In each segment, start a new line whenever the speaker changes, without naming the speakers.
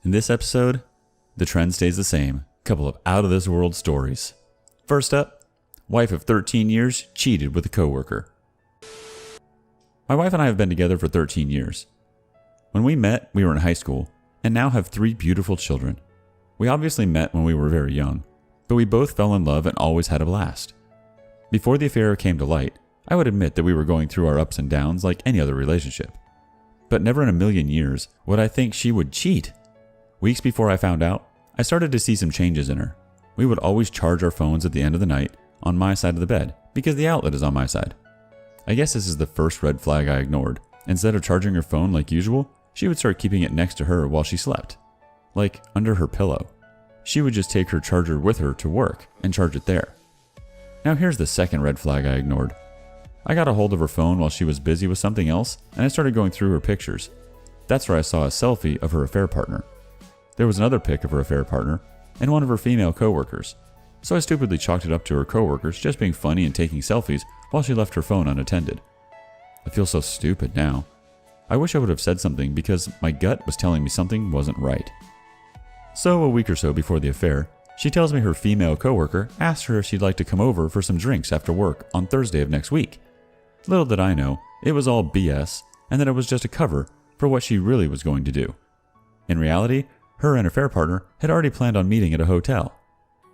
In this episode, the trend stays the same. Couple of out-of-this-world stories. First up, wife of 13 years cheated with a coworker. My wife and I have been together for 13 years. When we met, we were in high school, and now have 3 beautiful children. We obviously met when we were very young, but we both fell in love and always had a blast. Before the affair came to light, I would admit that we were going through our ups and downs like any other relationship. But never in a million years would I think she would cheat. Weeks before I found out, I started to see some changes in her. We would always charge our phones at the end of the night on my side of the bed because the outlet is on my side. I guess this is the first red flag I ignored. Instead of charging her phone like usual, she would start keeping it next to her while she slept. Like under her pillow. She would just take her charger with her to work and charge it there. Now here's the second red flag I ignored. I got a hold of her phone while she was busy with something else and I started going through her pictures. That's where I saw a selfie of her affair partner. There was another pic of her affair partner and one of her female coworkers. So I stupidly chalked it up to her coworkers just being funny and taking selfies while she left her phone unattended. I feel so stupid now. I wish I would have said something because my gut was telling me something wasn't right. So a week or so before the affair, she tells me her female coworker asked her if she'd like to come over for some drinks after work on Thursday of next week. Little did I know, it was all BS and that it was just a cover for what she really was going to do. In reality, her and affair partner had already planned on meeting at a hotel.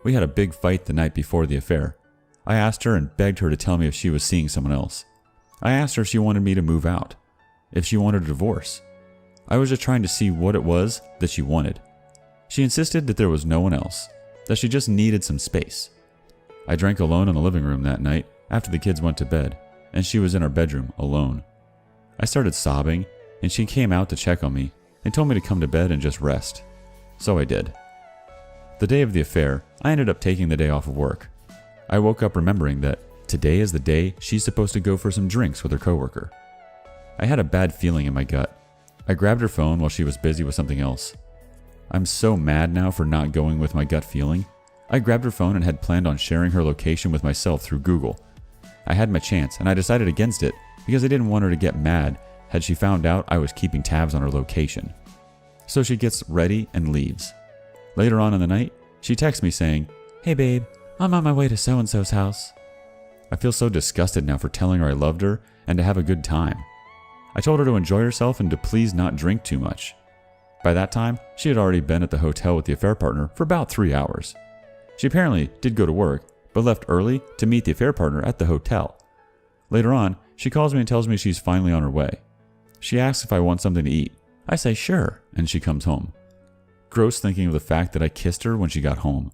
We had a big fight the night before the affair. I asked her and begged her to tell me if she was seeing someone else. I asked her if she wanted me to move out, if she wanted a divorce. I was just trying to see what it was that she wanted. She insisted that there was no one else, that she just needed some space. I drank alone in the living room that night after the kids went to bed, and she was in our bedroom alone. I started sobbing, and she came out to check on me and told me to come to bed and just rest. So I did. The day of the affair, I ended up taking the day off of work. I woke up remembering that today is the day she's supposed to go for some drinks with her coworker. I had a bad feeling in my gut. I grabbed her phone while she was busy with something else. I'm so mad now for not going with my gut feeling. I grabbed her phone and had planned on sharing her location with myself through Google. I had my chance and I decided against it because I didn't want her to get mad had she found out I was keeping tabs on her location. So she gets ready and leaves. Later on in the night, she texts me saying, "Hey babe, I'm on my way to so-and-so's house." I feel so disgusted now for telling her I loved her and to have a good time. I told her to enjoy herself and to please not drink too much. By that time, she had already been at the hotel with the affair partner for about 3 hours. She apparently did go to work, but left early to meet the affair partner at the hotel. Later on, she calls me and tells me she's finally on her way. She asks if I want something to eat. I say sure, and she comes home. Gross thinking of the fact that I kissed her when she got home.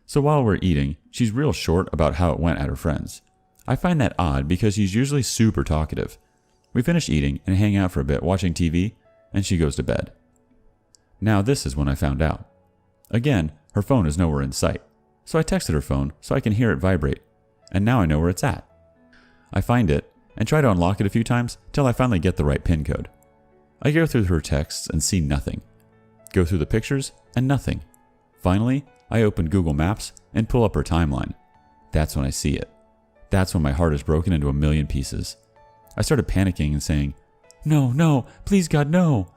So while we're eating, she's real short about how it went at her friends. I find that odd because she's usually super talkative. We finish eating and hang out for a bit watching TV, and she goes to bed. Now this is when I found out. Again, her phone is nowhere in sight, so I texted her phone so I can hear it vibrate, and now I know where it's at. I find it and try to unlock it a few times till I finally get the right PIN code. I go through her texts and see nothing. Go through the pictures and nothing. Finally, I open Google Maps and pull up her timeline. That's when I see it. That's when my heart is broken into a million pieces. I started panicking and saying, No, please God, no.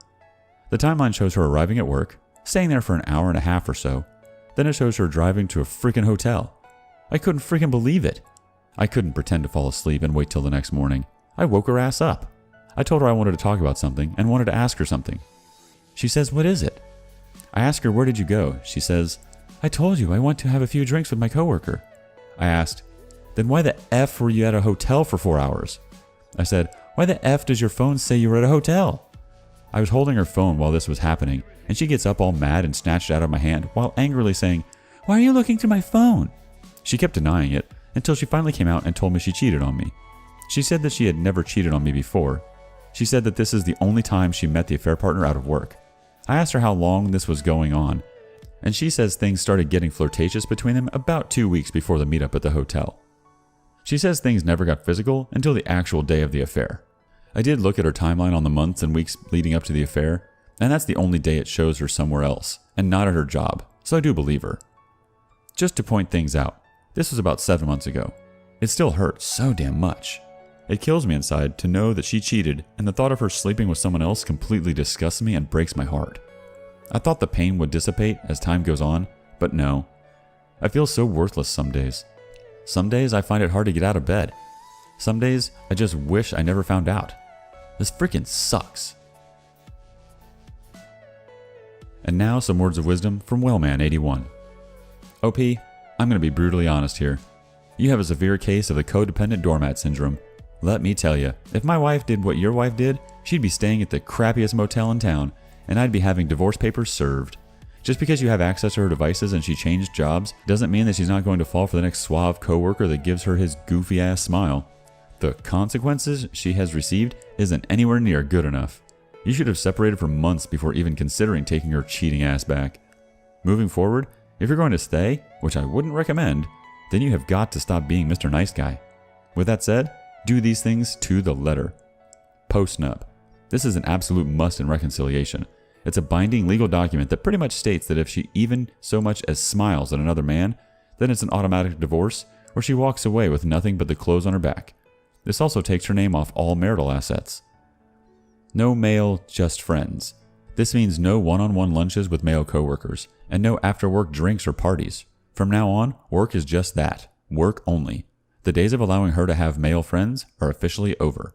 The timeline shows her arriving at work, staying there for an hour and a half or so. Then it shows her driving to a freaking hotel. I couldn't freaking believe it. I couldn't pretend to fall asleep and wait till the next morning. I woke her ass up. I told her I wanted to talk about something and wanted to ask her something. She says, "What is it?" I ask her, "Where did you go?" She says, "I told you I went to have a few drinks with my coworker." I asked, "Then why the F were you at a hotel for 4 hours?" I said, "Why the F does your phone say you were at a hotel?" I was holding her phone while this was happening, and she gets up all mad and snatched it out of my hand while angrily saying, "Why are you looking through my phone?" She kept denying it until she finally came out and told me she cheated on me. She said that she had never cheated on me before. She said that this is the only time she met the affair partner out of work. I asked her how long this was going on, and she says things started getting flirtatious between them about 2 weeks before the meetup at the hotel. She says things never got physical until the actual day of the affair. I did look at her timeline on the months and weeks leading up to the affair, and that's the only day it shows her somewhere else, and not at her job, so I do believe her. Just to point things out, this was about 7 months ago. It still hurts so damn much. It kills me inside to know that she cheated, and the thought of her sleeping with someone else completely disgusts me and breaks my heart. I thought the pain would dissipate as time goes on, but no. I feel so worthless some days. Some days I find it hard to get out of bed. Some days I just wish I never found out. This freaking sucks. And now some words of wisdom from Wellman81. OP, I'm going to be brutally honest here. You have a severe case of the codependent doormat syndrome. Let me tell you, if my wife did what your wife did, she'd be staying at the crappiest motel in town, and I'd be having divorce papers served. Just because you have access to her devices and she changed jobs doesn't mean that she's not going to fall for the next suave coworker that gives her his goofy ass smile. The consequences she has received isn't anywhere near good enough. You should have separated for months before even considering taking her cheating ass back. Moving forward, if you're going to stay, which I wouldn't recommend, then you have got to stop being Mr. Nice Guy. With that said, do these things to the letter. Postnup. This is an absolute must in reconciliation. It's a binding legal document that pretty much states that if she even so much as smiles at another man, then it's an automatic divorce, or she walks away with nothing but the clothes on her back. This also takes her name off all marital assets. No male, just friends. This means no one-on-one lunches with male coworkers, and no after-work drinks or parties. From now on, work is just that, work only. The days of allowing her to have male friends are officially over.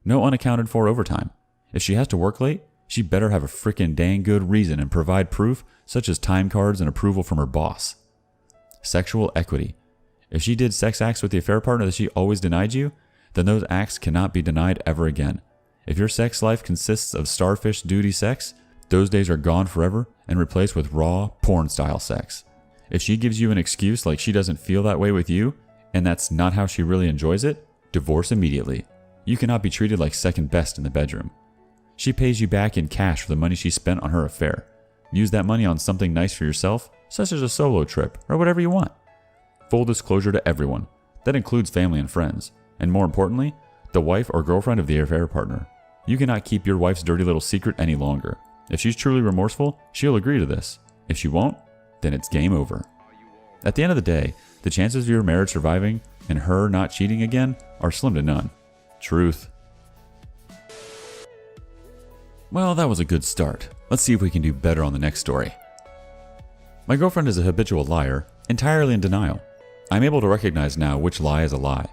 No unaccounted for overtime. If she has to work late, she better have a frickin' dang good reason and provide proof such as time cards and approval from her boss. Sexual equity. If she did sex acts with the affair partner that she always denied you, then those acts cannot be denied ever again. If your sex life consists of starfish duty sex, those days are gone forever and replaced with raw, porn-style sex. If she gives you an excuse like she doesn't feel that way with you, and that's not how she really enjoys it, divorce immediately. You cannot be treated like second best in the bedroom. She pays you back in cash for the money she spent on her affair. Use that money on something nice for yourself, such as a solo trip or whatever you want. Full disclosure to everyone. That includes family and friends. And more importantly, the wife or girlfriend of the affair partner. You cannot keep your wife's dirty little secret any longer. If she's truly remorseful, she'll agree to this. If she won't, then it's game over. At the end of the day, the chances of your marriage surviving and her not cheating again are slim to none. Truth. Well, that was a good start. Let's see if we can do better on the next story. My girlfriend is a habitual liar, entirely in denial. I'm able to recognize now which lie is a lie.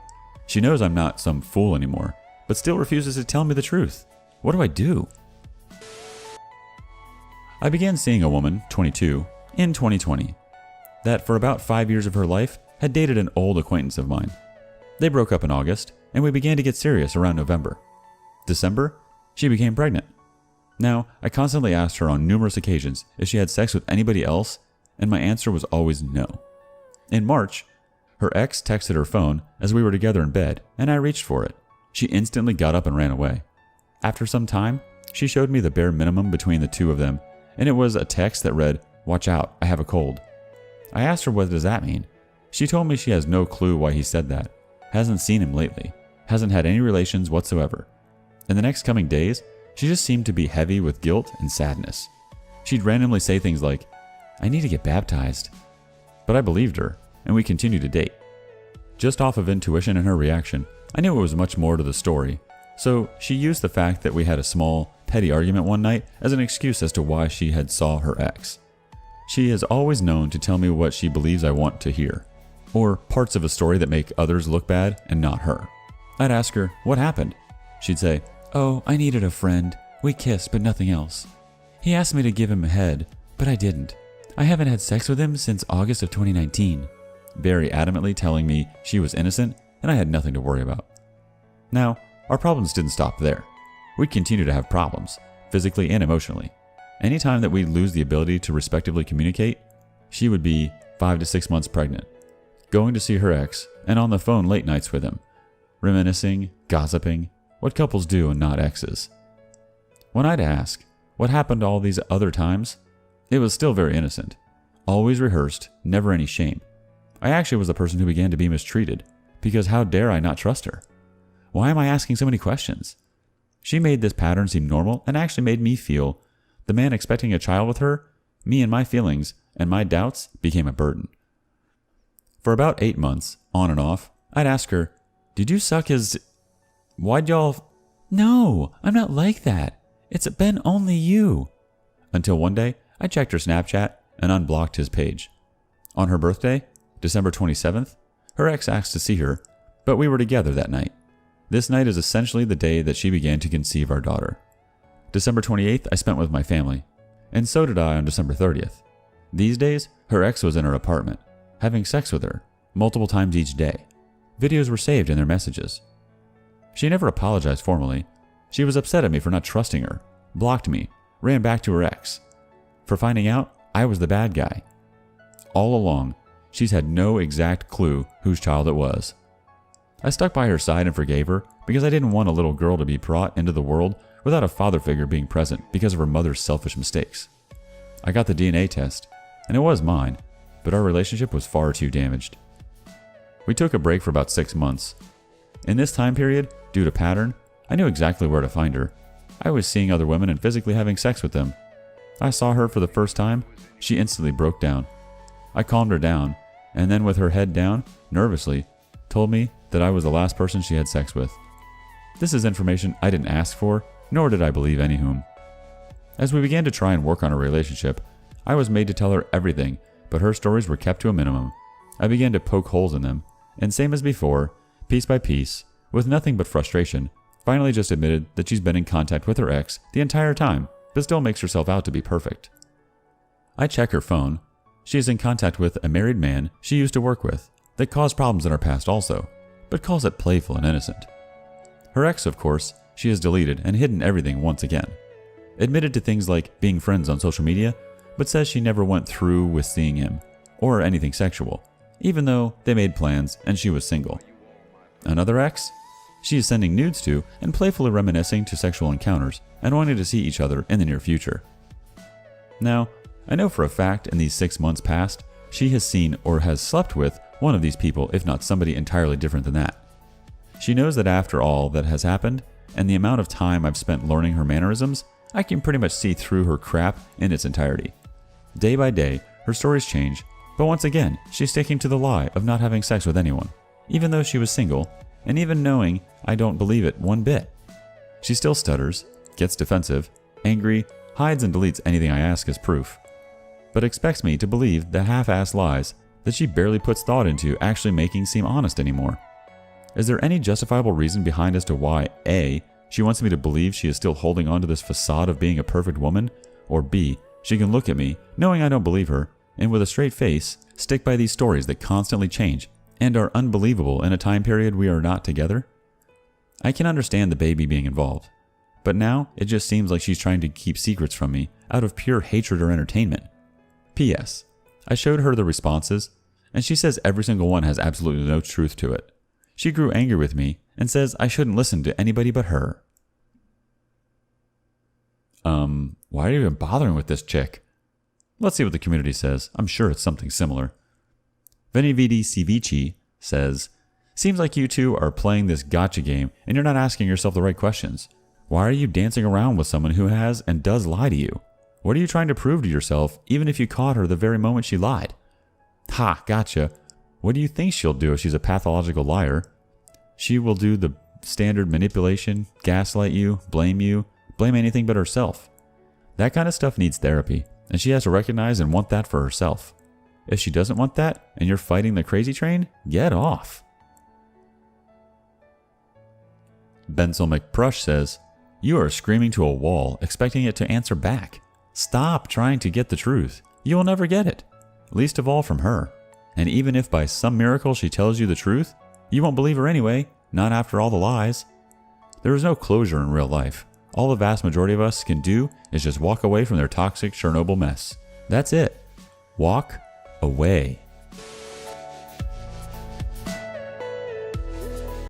She knows I'm not some fool anymore, but still refuses to tell me the truth. What do I do? I began seeing a woman, 22, in 2020, that for about 5 years of her life had dated an old acquaintance of mine. They broke up in August, and we began to get serious around November. December, she became pregnant. Now, I constantly asked her on numerous occasions if she had sex with anybody else, and my answer was always no. In March, her ex texted her phone as we were together in bed, and I reached for it. She instantly got up and ran away. After some time, she showed me the bare minimum between the two of them, and it was a text that read, "Watch out, I have a cold." I asked her what does that mean. She told me she has no clue why he said that, hasn't seen him lately, hasn't had any relations whatsoever. In the next coming days, she just seemed to be heavy with guilt and sadness. She'd randomly say things like, "I need to get baptized." But I believed her, and we continued to date. Just off of intuition and her reaction, I knew it was much more to the story, so she used the fact that we had a small, petty argument one night as an excuse as to why she had saw her ex. She is always known to tell me what she believes I want to hear, or parts of a story that make others look bad and not her. I'd ask her, "What happened?" She'd say, "Oh, I needed a friend. We kissed, but nothing else. He asked me to give him a head, but I didn't. I haven't had sex with him since August of 2019. Very adamantly telling me she was innocent and I had nothing to worry about. Now, our problems didn't stop there. We'd continue to have problems, physically and emotionally. Anytime that we'd lose the ability to respectively communicate, she would be 5 to 6 months pregnant, going to see her ex and on the phone late nights with him, reminiscing, gossiping, what couples do and not exes. When I'd ask, what happened all these other times? It was still very innocent. Always rehearsed, never any shame. I actually was the person who began to be mistreated, because how dare I not trust her? Why am I asking so many questions? She made this pattern seem normal and actually made me feel the man expecting a child with her, me and my feelings and my doubts became a burden. For about 8 months, on and off, I'd ask her, "Did you suck his... Why'd y'all..." "No, I'm not like that. It's been only you." until one day I checked her Snapchat and unblocked his page. On her birthday, December 27th, her ex asked to see her, but we were together that night. This night is essentially the day that she began to conceive our daughter. December 28th I spent with my family, and so did I on December 30th. These days, her ex was in her apartment, having sex with her, multiple times each day. Videos were saved in their messages. She never apologized formally. She was upset at me for not trusting her, blocked me, ran back to her ex, for finding out I was the bad guy. All along, she's had no exact clue whose child it was. I stuck by her side and forgave her because I didn't want a little girl to be brought into the world without a father figure being present because of her mother's selfish mistakes. I got the DNA test, and it was mine, but our relationship was far too damaged. We took a break for about 6 months. In this time period, due to pattern, I knew exactly where to find her. I was seeing other women and physically having sex with them. I saw her for the first time. She instantly broke down. I calmed her down, and then with her head down, nervously, told me that I was the last person she had sex with. This is information I didn't ask for, nor did I believe any whom. As we began to try and work on a relationship, I was made to tell her everything, but her stories were kept to a minimum. I began to poke holes in them, and same as before, piece by piece, with nothing but frustration, finally just admitted that she's been in contact with her ex the entire time, but still makes herself out to be perfect. I check her phone. She is in contact with a married man she used to work with that caused problems in her past also, but calls it playful and innocent. Her ex, of course, she has deleted and hidden everything once again. Admitted to things like being friends on social media, but says she never went through with seeing him, or anything sexual, even though they made plans and she was single. Another ex? She is sending nudes to and playfully reminiscing to sexual encounters and wanting to see each other in the near future. Now, I know for a fact in these 6 months past, she has seen or has slept with one of these people, if not somebody entirely different than that. She knows that after all that has happened, and the amount of time I've spent learning her mannerisms, I can pretty much see through her crap in its entirety. Day by day, her stories change, but once again, she's sticking to the lie of not having sex with anyone, even though she was single, and even knowing I don't believe it one bit. She still stutters, gets defensive, angry, hides and deletes anything I ask as proof, but expects me to believe the half-assed lies that she barely puts thought into actually making seem honest anymore. Is there any justifiable reason behind as to why A, she wants me to believe she is still holding on to this facade of being a perfect woman, or B, she can look at me, knowing I don't believe her, and with a straight face, stick by these stories that constantly change and are unbelievable in a time period we are not together? I can understand the baby being involved, but now it just seems like she's trying to keep secrets from me out of pure hatred or entertainment. P.S. I showed her the responses, and she says every single one has absolutely no truth to it. She grew angry with me and says I shouldn't listen to anybody but her. Why are you even bothering with this chick? Let's see what the community says. I'm sure it's something similar. Venividi Civici says, seems like you two are playing this gotcha game and you're not asking yourself the right questions. Why are you dancing around with someone who has and does lie to you? What are you trying to prove to yourself even if you caught her the very moment she lied? Ha, gotcha. What do you think she'll do if she's a pathological liar? She will do the standard manipulation, gaslight you, blame anything but herself. That kind of stuff needs therapy, and she has to recognize and want that for herself. If she doesn't want that, and you're fighting the crazy train, get off. Bensel McPrush says, you are screaming to a wall, expecting it to answer back. Stop trying to get the truth. You will never get it, least of all from her. And even if by some miracle she tells you the truth, you won't believe her anyway, not after all the lies. There is no closure in real life. All the vast majority of us can do is just walk away from their toxic Chernobyl mess. That's it. Walk away.